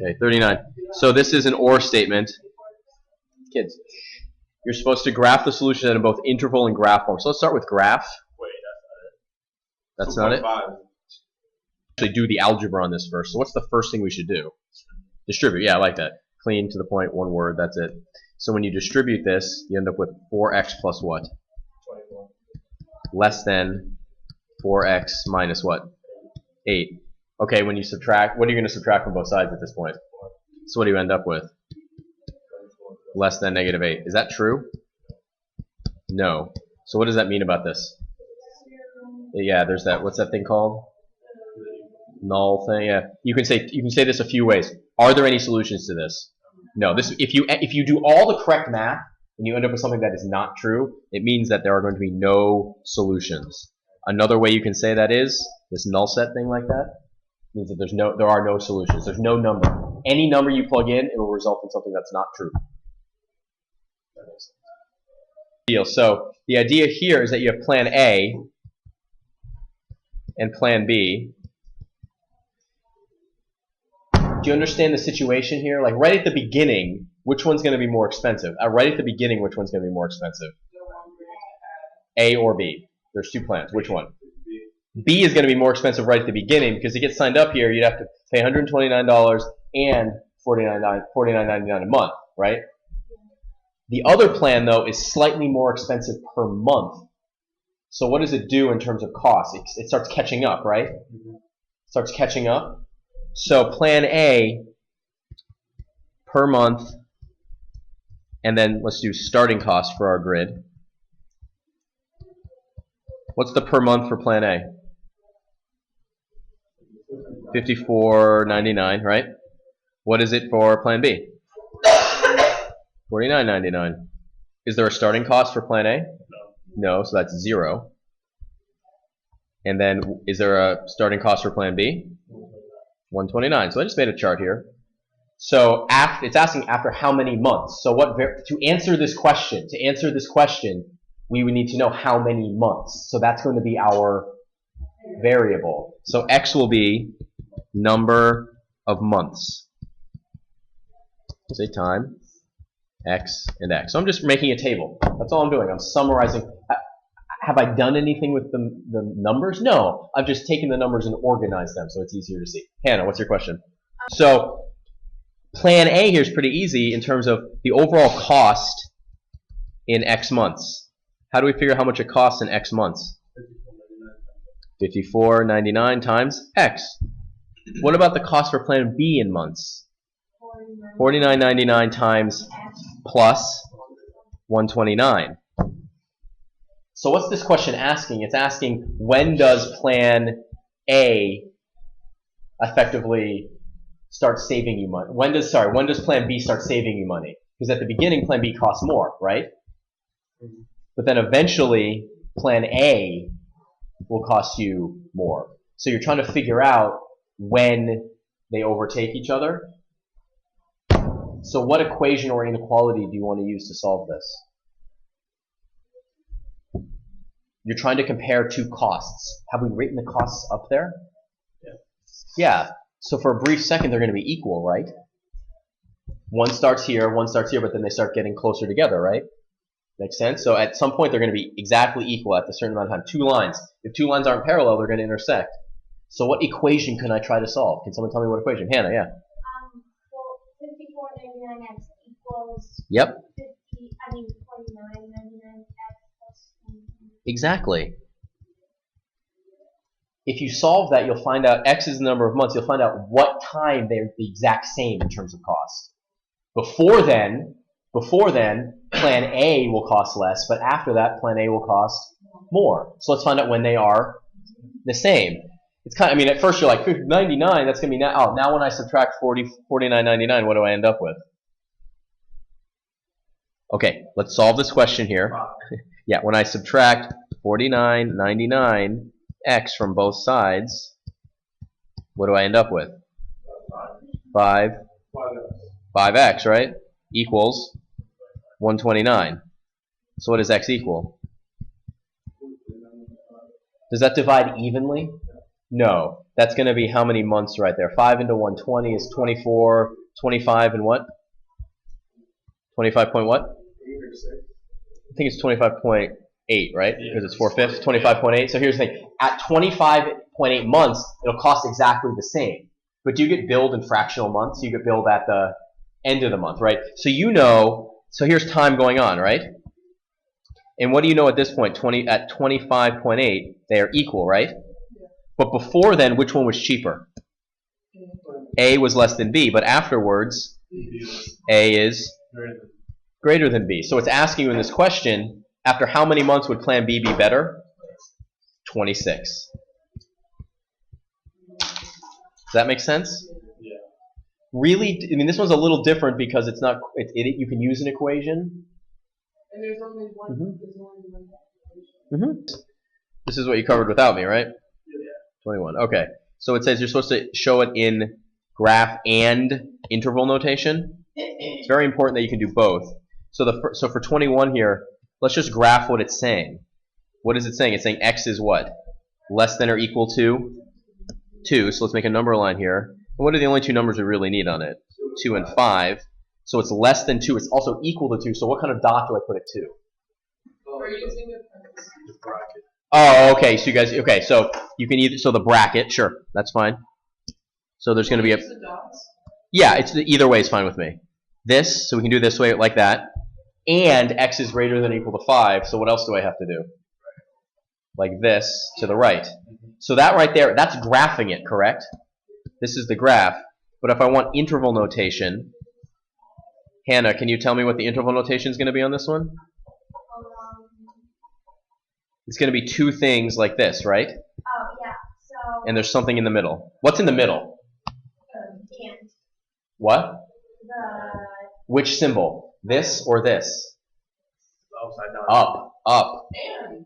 Okay, 39. So this is an OR statement. Kids, you're supposed to graph the solution in both interval and graph form. So let's start with graph. Wait, that's not it. That's not it? Actually do the algebra on this first. So what's the first thing we should do? Distribute. Yeah, I like that. Clean, to the point, one word, that's it. So when you distribute this, you end up with 4x plus what? 21. Less than 4x minus what? 8. Okay, when you subtract, what are you going to subtract from both sides at this point? So what do you end up with? Less than negative 8. Is that true? No. So what does that mean about this? Yeah, there's that. What's that thing called? Null thing. Yeah. You can say this a few ways. Are there any solutions to this? No. This if you do all the correct math and you end up with something that is not true, it means that there are going to be no solutions. Another way you can say that is this null set thing like that means that there are no solutions. There's no number. Any number you plug in, it will result in something that's not true. So the idea here is that you have plan A and plan B. Do you understand the situation here? Like right at the beginning, which one's going to be more expensive? Right at the beginning, which one's going to be more expensive? A or B? There's two plans. Which one? B is going to be more expensive right at the beginning because to get signed up here, you'd have to pay $129 and $49.99 a month, right? The other plan, though, is slightly more expensive per month. So what does it do in terms of cost? It starts catching up, right? Starts catching up. So plan A per month, and then let's do starting cost for our grid. What's the per month for plan A? $54.99, right? What is it for plan B? $49.99. Is there a starting cost for plan A? No, so that's 0. And then is there a starting cost for plan B? $129. So I just made a chart here. So it's asking after how many months. So to answer this question, we would need to know how many months. So that's going to be our variable. So x will be number of months. Say time, x, and x. So I'm just making a table. That's all I'm doing. I'm summarizing. Have I done anything with the numbers? No. I've just taken the numbers and organized them so it's easier to see. Hannah, what's your question? So plan A here is pretty easy in terms of the overall cost in x months. How do we figure out how much it costs in x months? $54.99 times x. What about the cost for plan B in months? $49.99 times plus $129. So what's this question asking? It's asking when does plan A effectively start saving you money? When does plan B start saving you money? Because at the beginning plan B costs more, right? But then eventually plan A will cost you more. So you're trying to figure out when they overtake each other. So what equation or inequality do you want to use to solve this? You're trying to compare two costs. Have we written the costs up there? Yeah. So for a brief second, they're going to be equal, right? One starts here, but then they start getting closer together, right? Makes sense? So at some point, they're going to be exactly equal at a certain amount of time. Two lines. If two lines aren't parallel, they're going to intersect. So what equation can I try to solve? Can someone tell me what equation? Hannah, yeah. Well, 54.99x equals. Yep. 49.99x plus 1. Exactly. If you solve that, you'll find out x is the number of months. You'll find out what time they're the exact same in terms of cost. Before then, plan A will cost less, but after that, plan A will cost more. So let's find out when they are the same. It's kind of, I mean, at first you're like, 99, that's going to be now. Oh, now when I subtract 49.99, what do I end up with? Okay, let's solve this question here. Yeah, when I subtract 49.99x from both sides, what do I end up with? 5x, right? Equals 129. So what does x equal? Does that divide evenly? No. That's going to be how many months right there? 5 into 120 is 24, 25 and what? 25 point what? I think it's 25.8, right? Because it's 4/5, 25.8. So here's the thing. At 25.8 months, it'll cost exactly the same. But do you get billed in fractional months? You get billed at the end of the month, right? So you know, so here's time going on, right? And what do you know at this point? At 25.8, they are equal, right? But before then, which one was cheaper? A was less than B, but afterwards, A is greater than B. So it's asking you in this question, after how many months would plan B be better? 26. Does that make sense? Yeah. Really, I mean, this one's a little different because it's not. You can use an equation. And there's only one. There's only one calculation. This is what you covered without me, right? Yeah. 21. Okay. So it says you're supposed to show it in graph and interval notation. It's very important that you can do both. So for 21 here, let's just graph what it's saying. What is it saying? It's saying x is what? Less than or equal to 2. So let's make a number line here. And what are the only two numbers we really need on it? 2 and 5. So it's less than 2. It's also equal to 2. So what kind of dot do I put at 2? We're using a Bracket. Oh, okay. So you guys, okay. So you can either, so the bracket, sure, that's fine. So there's going to be a, the dots. yeah, it's either way is fine with me. This, so we can do this way like that. And x is greater than or equal to 5. So what else do I have to do? Like this to the right. So that right there, that's graphing it, correct? This is the graph. But if I want interval notation, Hannah, can you tell me what the interval notation is going to be on this one? It's going to be two things like this, right? Oh, yeah. So, And there's something in the middle. What's in the middle? and What? the, Which symbol? This or this? Upside down. Up, up. And.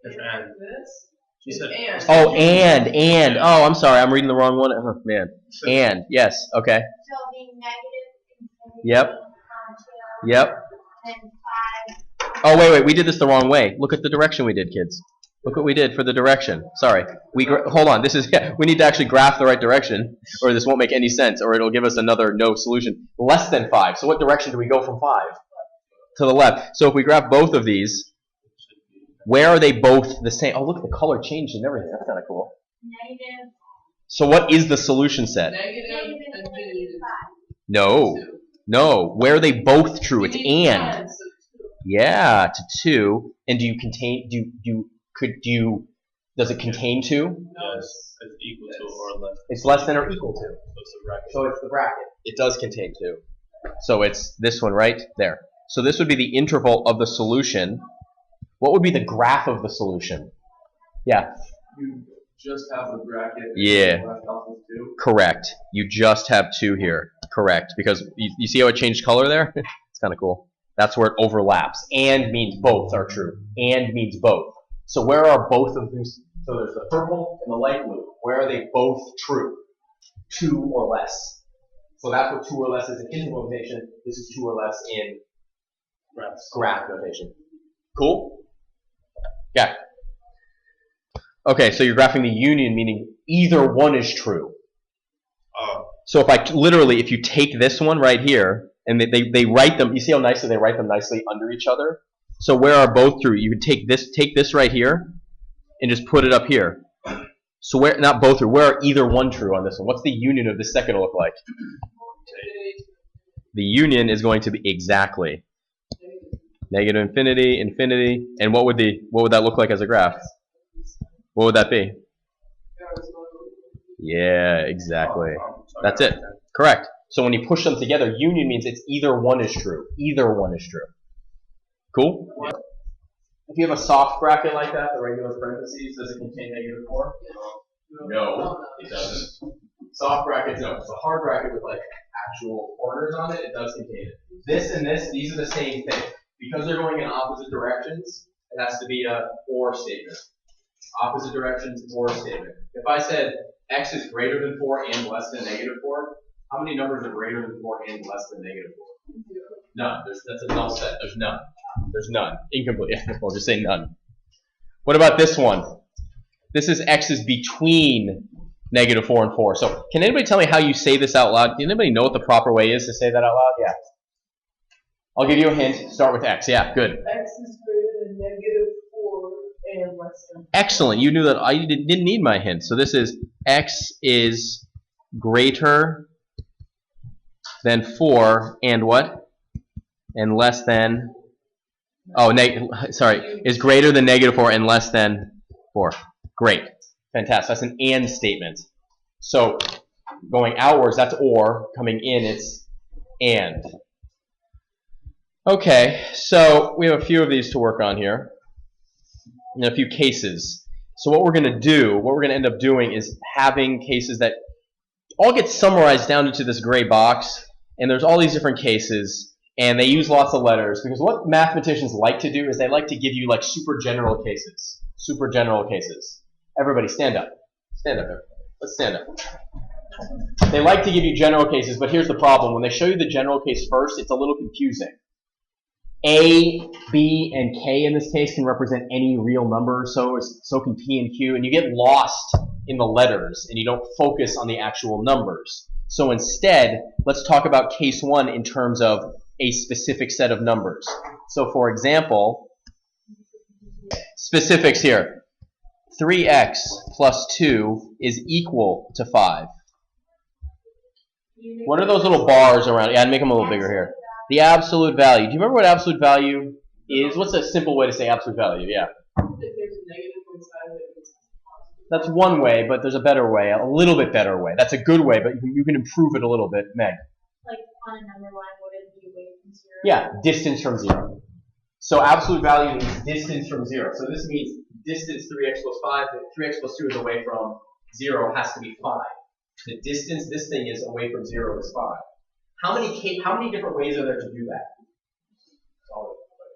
It's Isn't and. this? She said And. Oh, and. Oh, I'm sorry. I'm reading the wrong one. Oh, man. And. Yes. Okay. so being negative, infinity, Yep. 2, Yep. and 5. Oh, wait. We did this the wrong way. Look at the direction we did, kids. Look what we did for the direction. Sorry. Hold on. This is, yeah, we need to actually graph the right direction, or this won't make any sense, or it'll give us another no solution. Less than 5. So what direction do we go from 5? To the left. So if we graph both of these, where are they both the same? Oh, look, the color changed and everything. That's kind of cool. Negative, So what is the solution set? Negative negative infinity infinity, to 5. No. 2. No. Where are they both true? It's We need and. so 2. Yeah, to 2. And do you contain, does it contain 2? yes, it's equal to or less. It's less than or equal to. So it's a bracket. So it's the bracket. It does contain 2. So it's this one right there. So this would be the interval of the solution. What would be the graph of the solution? Yeah, You just have the bracket. Yeah. Left off of 2. correct. You just have 2 here. Correct. Because you see how it changed color there? It's kind of cool. That's where it overlaps. And means both are true. And means both. So where are both of these? So there's the purple and the light blue. Where are they both true? 2 or less. So that's what 2 or less is in interval notation. This is 2 or less in graph notation. Cool? Yeah. Okay, so you're graphing the union, meaning either one is true. So if you take this one right here, and they write them, you see how nicely they write them nicely under each other? So where are both true? You would take this right here, and just put it up here. So where, not both true, where are either one true on this one? What's the union of this second look like? The union is going to be exactly negative infinity, infinity, and what would that look like as a graph? What would that be? Yeah, exactly. That's it. Correct. So when you push them together, union means it's either one is true. Either one is true. Cool? If you have a soft bracket like that, the regular parentheses, does it contain -4? No, it doesn't. Soft brackets, no. It's a hard bracket with like actual corners on it, it does contain it. This and this, these are the same thing. Because they're going in opposite directions, it has to be a or statement. Opposite directions, or statement. If I said x is greater than 4 and less than -4, how many numbers are greater than 4 and less than -4? None. That's a null set. There's none. There's none. Incomplete. We'll just say none. What about this one? This is x is between Negative 4 and 4. So can anybody tell me how you say this out loud? Does anybody know what the proper way is to say that out loud? Yeah. I'll give you a hint. Start with x. Yeah, good. X is greater than -4 and less than. Excellent. You knew that I didn't need my hint. So this is x is greater than 4 and what? And less than, oh, sorry, is greater than -4 and less than 4. Great. Fantastic. That's an and statement. So going outwards, that's or. Coming in, it's and. Okay, so we have a few of these to work on here, and a few cases. So what we're going to do, what we're going to end up doing is having cases that all get summarized down into this gray box, and there's all these different cases, and they use lots of letters, because what mathematicians like to do is they like to give you like super general cases. Super general cases. Everybody stand up. Stand up, everybody. Let's stand up. They like to give you general cases, but here's the problem. When they show you the general case first, it's a little confusing. A, B, and K in this case can represent any real number, so can P and Q, and you get lost in the letters, and you don't focus on the actual numbers. So instead, let's talk about case 1 in terms of a specific set of numbers. So for example, specifics here. 3x plus 2 is equal to 5. What are those little bars around? Yeah, I'd make them a little bigger here. The absolute value. Do you remember what absolute value is? What's a simple way to say absolute value? Yeah. If there's a negative inside of it, it's positive. That's one way, but there's a better way, a little bit better way. That's a good way, but you can improve it a little bit. Meg. Like on a number line, would it be away from 0? Yeah, distance from 0. So absolute value means distance from 0. So this means distance 3x plus 5, 3x plus 2 is away from 0 has to be 5. The distance this thing is away from 0 is 5. How many different ways are there to do that?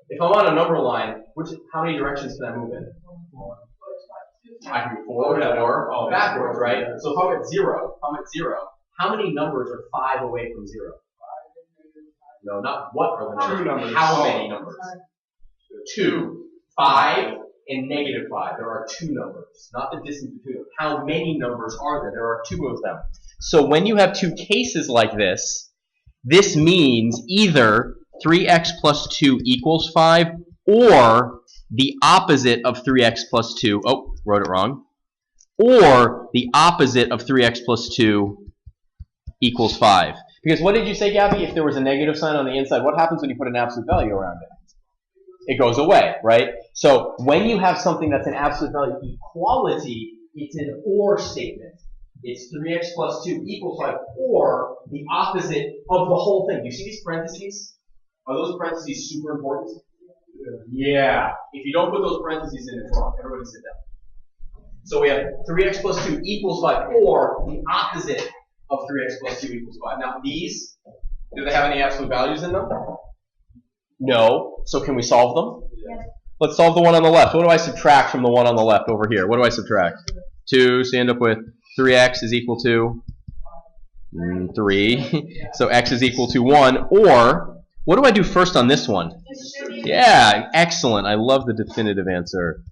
If I'm on a number line, how many directions can I move in? I can go forward or backwards, right? So if I'm at 0, how many numbers are 5 away from 0? No, not what are the numbers. How many numbers? 2, 5, and -5. There are 2 numbers, not the distance between them. How many numbers are there? There are 2 of them. So when you have 2 cases like this, this means either 3x plus 2 equals 5 or the opposite of 3x plus 2. Oh, wrote it wrong. Or the opposite of 3x plus 2 equals 5. Because what did you say, Gabby? If there was a negative sign on the inside, what happens when you put an absolute value around it? It goes away, right? So when you have something that's an absolute value equality, it's an or statement. It's 3x plus 2 equals 5, or the opposite of the whole thing. Do you see these parentheses? Are those parentheses super important? Yeah. If you don't put those parentheses in, it's wrong. Everybody sit down. So we have 3x plus 2 equals 5, or the opposite of 3x plus 2 equals 5. Now these, do they have any absolute values in them? No. So can we solve them? Yes. Let's solve the one on the left. What do I subtract from the one on the left over here? What do I subtract? 2, so you end up with 3x is equal to 3. So x is equal to 1. Or, what do I do first on this one? Yeah, excellent. I love the definitive answer.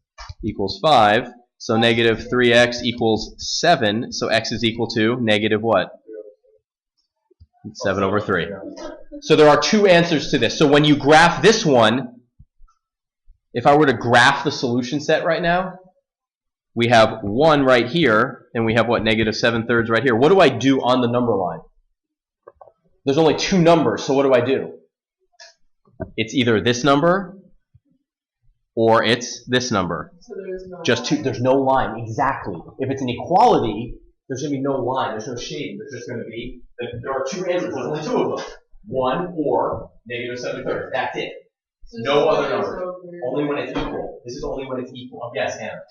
Equals 5. So negative 3x equals 7. So x is equal to negative what? 7 over 3. So there are 2 answers to this. So when you graph this one, if I were to graph the solution set right now, we have 1 right here, and we have what, negative 7/3 right here. What do I do on the number line? There's only 2 numbers, so what do I do? It's either this number, or it's this number. So there's no Just 2, there's no line, exactly. If it's an equality, there's going to be no line, there's no shading. There's just going to be, there are 2 answers, there's only 2 of them. 1 or negative 7/3, that's it. So No other it's numbers. over. Only when it's equal. This is only when it's equal. Yes, Hannah.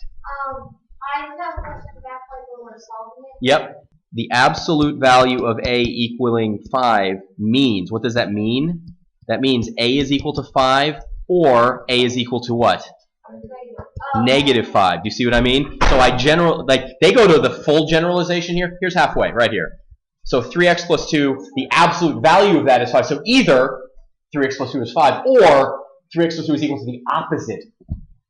I just have a question about like when we're solving it. Yep. The absolute value of a equaling 5 means, what does that mean? That means a is equal to 5 or a is equal to what? Negative 5. Do you see what I mean? So they go to the full generalization here. Here's halfway, right here. So 3x plus 2, the absolute value of that is 5. So either 3x plus 2 is 5 or 3x plus 2 is equal to the opposite.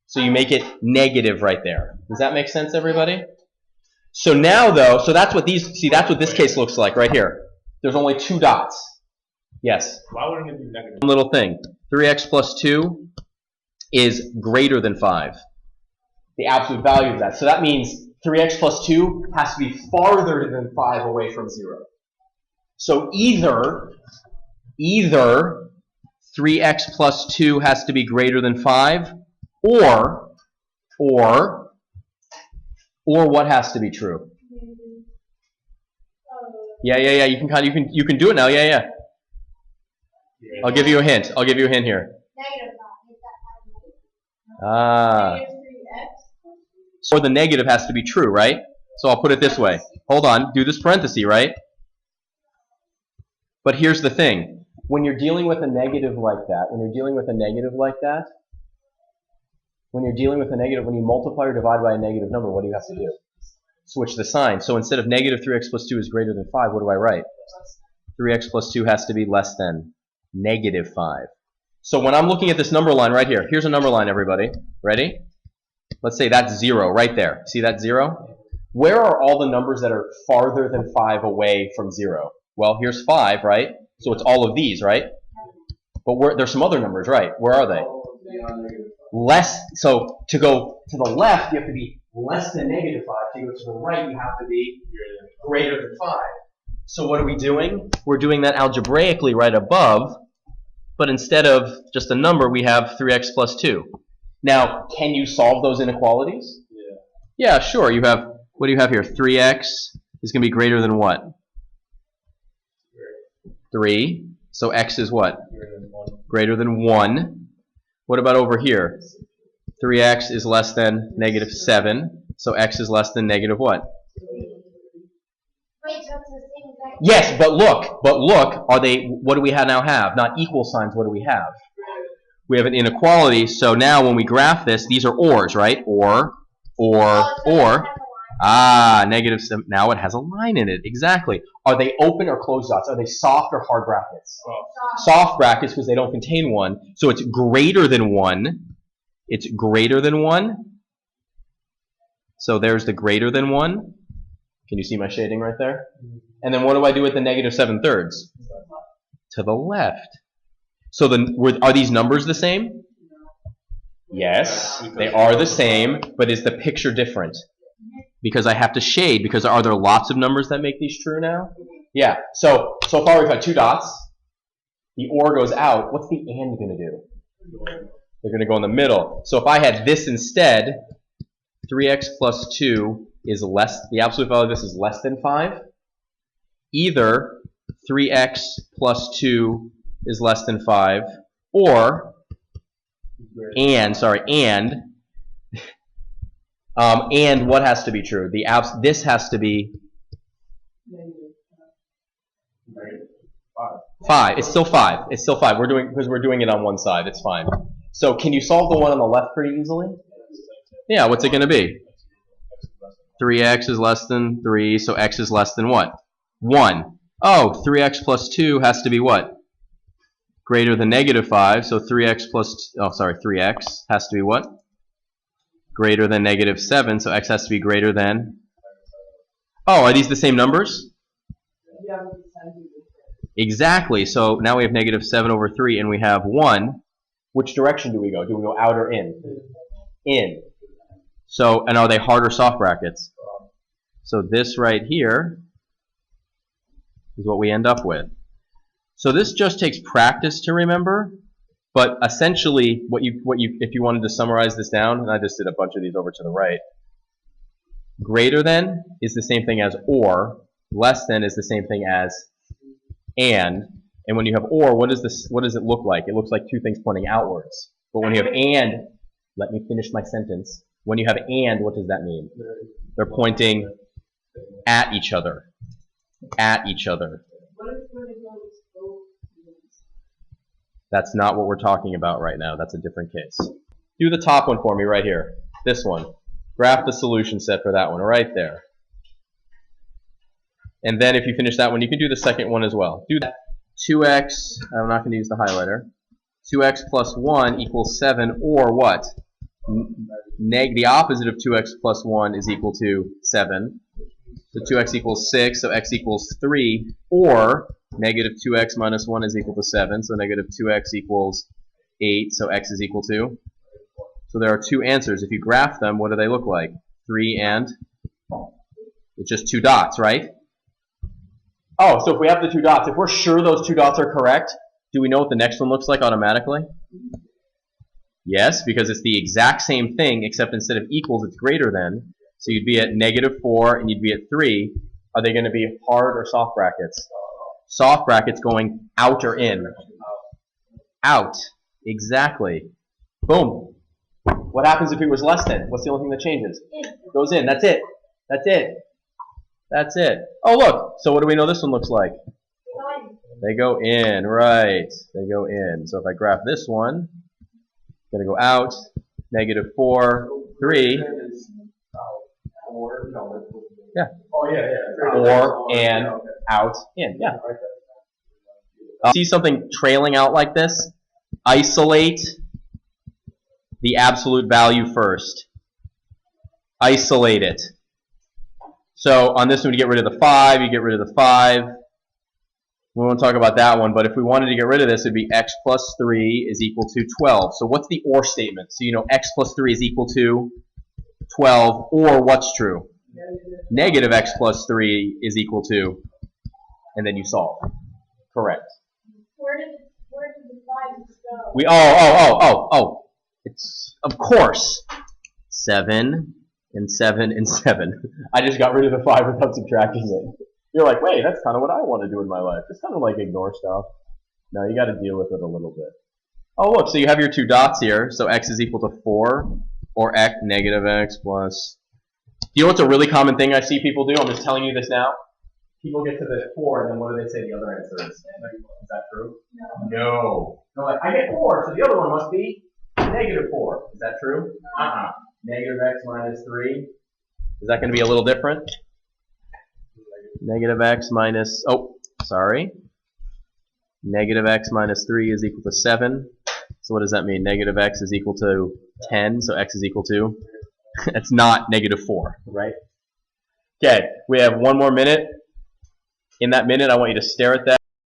So you make it negative right there. Does that make sense, everybody? So now though, so that's what these, see that's what this case looks like right here. There's only 2 dots. Yes? Why wouldn't it be negative? One little thing. 3x plus 2 is greater than 5. The absolute value of that. So that means 3x plus 2 has to be farther than 5 away from 0. So either 3x plus 2 has to be greater than 5, or what has to be true? Yeah. You can do it now. Yeah. I'll give you a hint. Here. Negative 5. Make that 5 Ah. Negative 3x. So the negative has to be true, right? So I'll put it this way. Hold on. Do this parenthesis, right? But here's the thing. When you're dealing with a negative like that, when you multiply or divide by a negative number, what do you have to do? Switch the sign. So instead of negative 3x plus 2 is greater than 5, what do I write? 3x plus 2 has to be less than negative 5. So when I'm looking at this number line right here, here's a number line, everybody. Ready? Let's say that's 0 right there. See that 0? Where are all the numbers that are farther than 5 away from 0? Well, here's 5, right? So it's all of these, right? But there's some other numbers, right? Where are they? Less. So to go to the left, you have to be less than negative 5. To go to the right, you have to be greater than 5. So what are we doing? We're doing that algebraically right above, but instead of just a number, we have 3x plus 2. Now, can you solve those inequalities? Yeah, sure. You have, what do you have here? 3x is going to be greater than what? 3. So x is what? Greater than 1. What about over here? 3x is less than negative 7. So x is less than negative what? Wait, so it's the same exact. Yes, but look, are they, what do we now have? Not equal signs, what do we have? We have an inequality, so now when we graph this, these are ors, right? Or. Negative 7, now it has a line in it, exactly. Are they open or closed dots? Are they soft or hard brackets? Soft brackets because they don't contain 1, so it's greater than 1. It's greater than 1. So there's the greater than 1. Can you see my shading right there? And then what do I do with the negative 7/3? To the left. So are these numbers the same? Yes, they are the same, but is the picture different? Because I have to shade, because are there lots of numbers that make these true now? Yeah, so far we've had 2 dots. The or goes out. What's the and going to do? They're going to go in the middle. So if I had this instead, 3x plus 2 is less, the absolute value of this is less than 5. Either 3x plus 2 is less than 5, or, and what has to be true? This has to be 5. It's still 5. It's still 5. Because we're doing it on one side. It's fine. So can you solve the one on the left pretty easily? Yeah, what's it going to be? 3x is less than 3, so x is less than what? 1. Oh, 3x plus 2 has to be what? Greater than negative 5, so 3x has to be what? Greater than negative 7, so x has to be greater than... Oh, are these the same numbers? Exactly, so now we have negative 7 over 3 and we have 1. Which direction do we go? Do we go out or in? In. So, and are they hard or soft brackets? So this right here is what we end up with. So this just takes practice to remember, but essentially what you if you wanted to summarize this down, and I just did a bunch of these over to the right. Greater than is the same thing as or, less than is the same thing as and when you have or, what does it look like? It looks like 2 things pointing outwards. But when you have and, let me finish my sentence. When you have and, what does that mean? They're pointing at each other. At each other. That's not what we're talking about right now. That's a different case. Do the top one for me right here. This one. Graph the solution set for that one right there. And then if you finish that one, you can do the second one as well. Do that. 2x, I'm not going to use the highlighter. 2x plus 1 equals 7, or what? the opposite of 2x plus 1 is equal to 7. So 2x equals 6, so x equals 3. Or negative 2x minus 1 is equal to 7, so negative 2x equals 8, so x is equal to. So there are two answers. If you graph them, what do they look like? 3 and it's just 2 dots, right? Oh, so if we have the 2 dots, if we're sure those 2 dots are correct, do we know what the next one looks like automatically? Yes, because it's the exact same thing, except instead of equals, it's greater than. So you'd be at negative 4 and you'd be at 3. Are they going to be hard or soft brackets? Soft brackets going out or in? Out. Exactly. Boom. What happens if it was less than? What's the only thing that changes? Goes in. That's it. That's it. That's it. Oh, look. So what do we know this one looks like? They go in. Right. They go in. So if I graph this one, it's going to go out. Negative 4, 3. Yeah. Oh, yeah. Or, and, out, in. Yeah. See something trailing out like this? Isolate the absolute value first. Isolate it. So on this one, you get rid of the 5, you get rid of the 5. We won't talk about that one, but if we wanted to get rid of this, it would be x plus 3 is equal to 12. So what's the or statement? So you know x plus 3 is equal to 12, or what's true? Negative x plus 3 is equal to, and then you solve. Correct. Where did the 5 go? It's, of course, 7 and 7 and 7. I just got rid of the 5 without subtracting it. You're like, wait, that's kind of what I want to do in my life. Just kind of like ignore stuff. No, you got to deal with it a little bit. Oh, look, so you have your 2 dots here. So x is equal to 4, or x, negative x plus. Do you know what's a really common thing I see people do? I'm just telling you this now. People get to the 4, and then what do they say the other answer is? Is that true? No. They're like, I get 4, so the other one must be negative 4. Is that true? Negative x minus 3. Is that going to be a little different? Negative x minus, negative x minus 3 is equal to 7. So what does that mean? Negative x is equal to 10, so x is equal to? It's not negative 4, right? Okay, we have one more minute. In that minute, I want you to stare at that.